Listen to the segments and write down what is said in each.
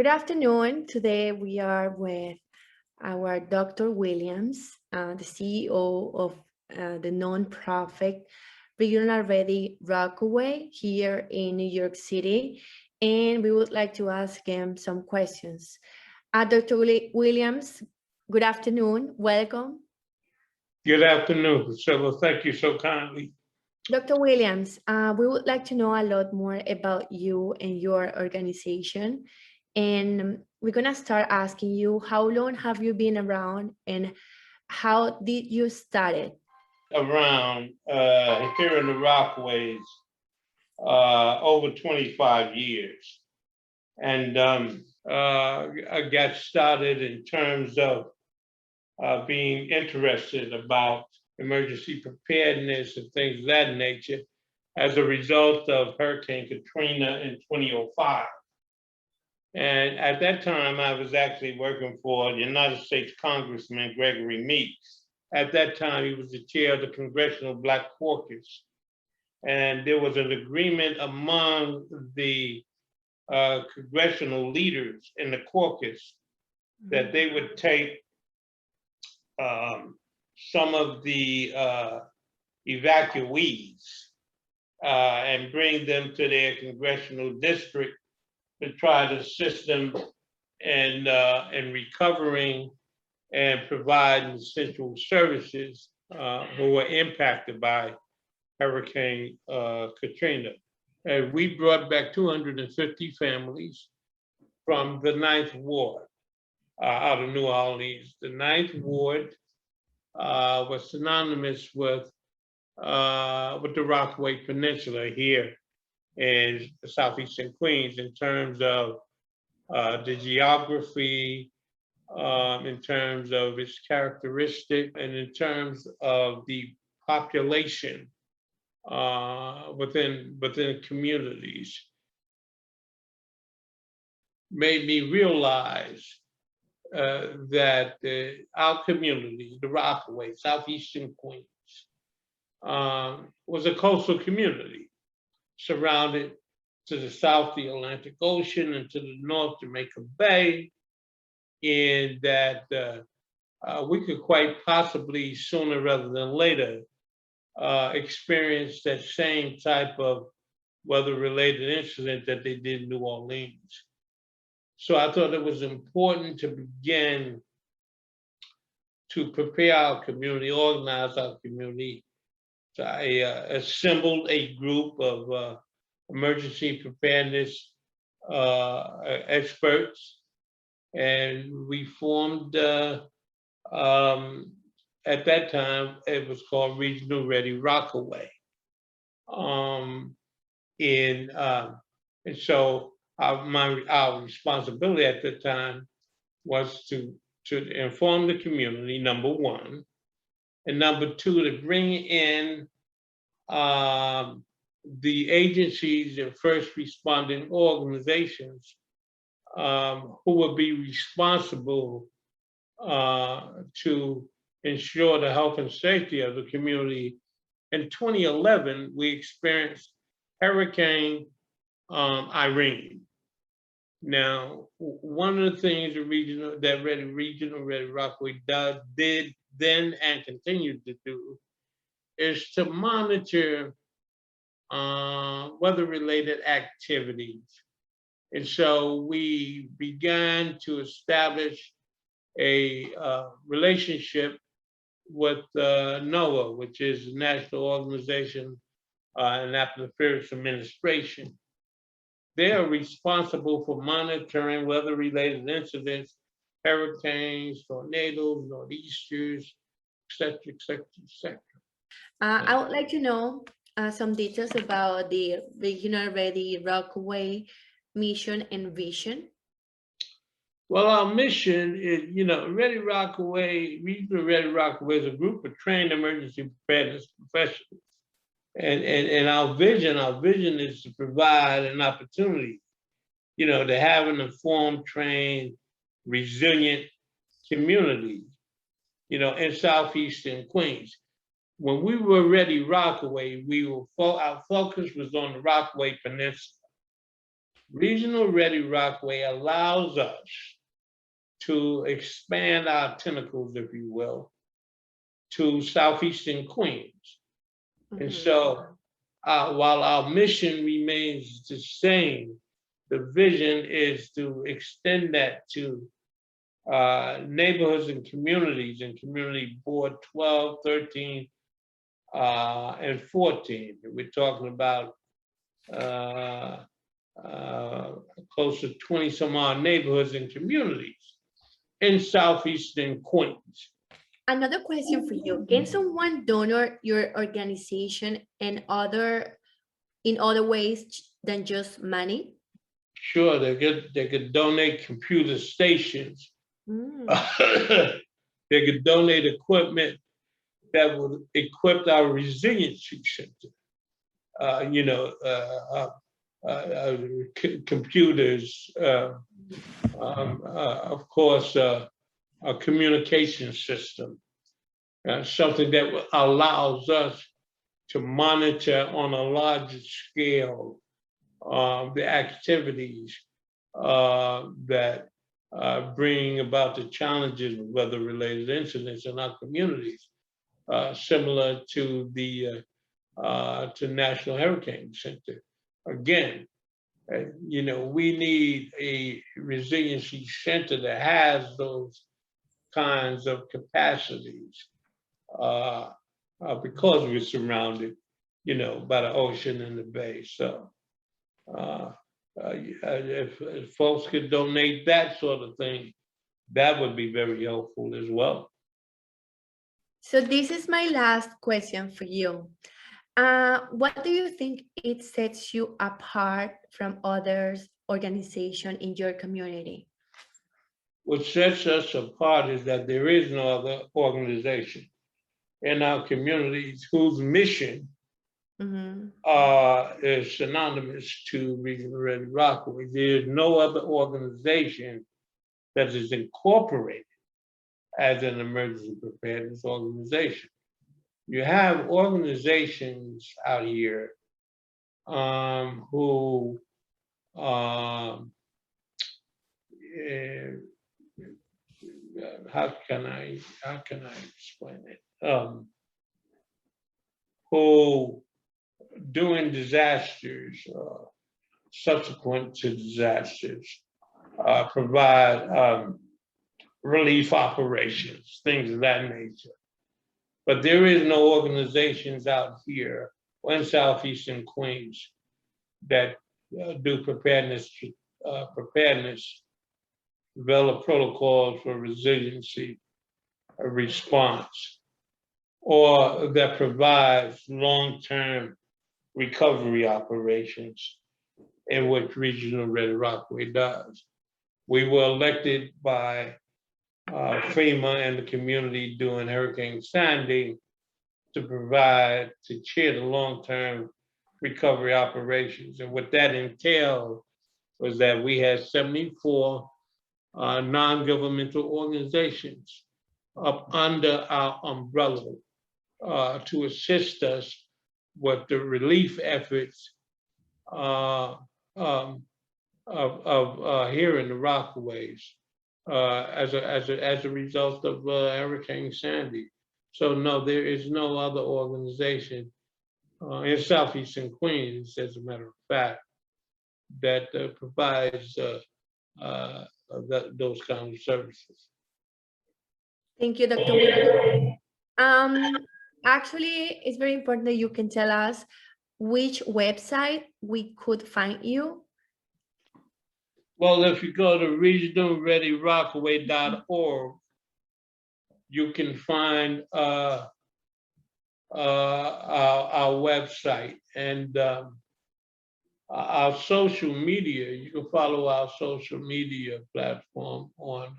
Good afternoon. Today we are with our Dr. Williams, the CEO of the nonprofit Regional Ready Rockaway here in New York City, and we would like to ask him some questions. Dr. Williams, good afternoon. Welcome. Good afternoon, Priscilla. Thank you so kindly. Dr. Williams, we would like to know a lot more about you and your organization. And we're going to start asking you, how long have you been around and how did you start it? Around here in the Rockaways, over 25 years. And I got started in terms of being interested about emergency preparedness and things of that nature as a result of Hurricane Katrina in 2005. And at that time, I was actually working for the United States Congressman, Gregory Meeks. At that time, he was the chair of the Congressional Black Caucus. And there was an agreement among the congressional leaders in the caucus that they would take some of the evacuees and bring them to their congressional district to try to assist them in recovering and providing essential services who were impacted by Hurricane Katrina. And we brought back 250 families from the 9th Ward out of New Orleans. The 9th Ward was synonymous with the Rockaway Peninsula here in southeastern Queens in terms of the geography, in terms of its characteristic, and in terms of the population within communities. Made me realize that our community, the Rockaway, southeastern Queens, was a coastal community surrounded to the south, the Atlantic Ocean, and to the north, Jamaica Bay, and that we could quite possibly sooner rather than later experience that same type of weather-related incident that they did in New Orleans. So I thought it was important to begin to prepare our community, organize our community. So I assembled a group of emergency preparedness experts, and we formed, at that time, it was called Regional Ready Rockaway. And so our responsibility at the time was to inform the community, number one, and number two, to bring in the agencies and first responding organizations who would be responsible to ensure the health and safety of the community. In 2011, we experienced Hurricane Irene. Now, one of the things the Regional Ready Rockaway did then and continued to do is to monitor weather-related activities. And so we began to establish a relationship with NOAA, which is the National Organization and Atmospheric Administration. They are responsible for monitoring weather-related incidents, hurricanes, tornadoes, nor'easters, et cetera, et cetera, et cetera. I would like to know some details about the Regional Ready Rockaway mission and vision. Well, our mission is, Ready Rockaway, Regional Ready Rockaway is a group of trained emergency preparedness professionals. And our vision is to provide an opportunity, to have an informed, trained, resilient community, in southeastern Queens. When we were Ready Rockaway, our focus was on the Rockaway Peninsula. Regional Ready Rockaway allows us to expand our tentacles, if you will, to southeastern Queens. And so while our mission remains the same, the vision is to extend that to neighborhoods and communities in Community Board 12, 13, and 14. We're talking about close to 20 some odd neighborhoods and communities in southeastern Queens. Another question for you. Can someone donate your organization in other ways than just money? Sure, they could donate computer stations. They could donate equipment that would equip our resiliency center. Computers, of course, a communication system, something that allows us to monitor on a larger scale the activities that bring about the challenges of weather-related incidents in our communities, similar to the National Hurricane Center. Again, we need a resiliency center that has those kinds of capacities because we're surrounded, by the ocean and the bay. So if folks could donate that sort of thing, that would be very helpful as well. So this is my last question for you. What do you think it sets you apart from others organizations in your community? What sets us apart is that there is no other organization in our communities whose mission is synonymous to Regional Ready Rockaway. There is no other organization that is incorporated as an emergency preparedness organization. You have organizations out here who how can I explain it? Who during disasters, subsequent to disasters, provide relief operations, things of that nature. But there is no organizations out here in southeastern Queens that do preparedness, develop protocols for resiliency response, or that provides long-term recovery operations, in which Regional Ready Rockaway does. We were elected by FEMA and the community during Hurricane Sandy to chair the long-term recovery operations. And what that entailed was that we had 74 non-governmental organizations up under our umbrella to assist us with the relief efforts of here in the Rockaways as a result of Hurricane Sandy. So no, there is no other organization in southeastern Queens, as a matter of fact, that provides those kinds of services. Thank you, Dr. Williams. Actually, it's very important that you can tell us which website we could find you. Well, if you go to regionalreadyrockaway.org, you can find our website and our social media. You can follow our social media platform on,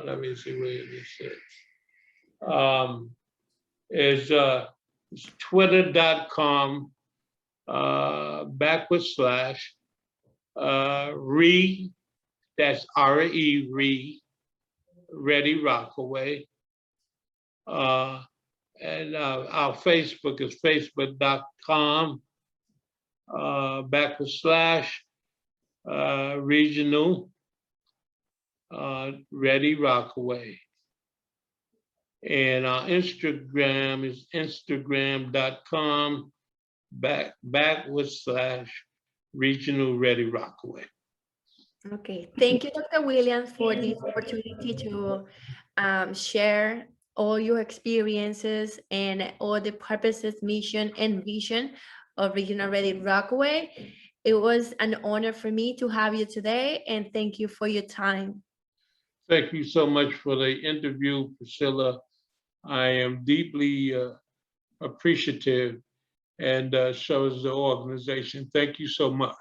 let me see where this is. It's twitter.com / that's RE, Ready Rockaway. And our Facebook is facebook.com Regional Ready Rockaway. And our Instagram is instagram.com/Regional Ready Rockaway. Okay, thank you, Dr. Williams, for this opportunity to share all your experiences and all the purposes, mission, and vision of Regional Ready Rockaway. It was an honor for me to have you today, and thank you for your time. Thank you so much for the interview, Priscilla. I am deeply appreciative, and so is the organization. Thank you so much.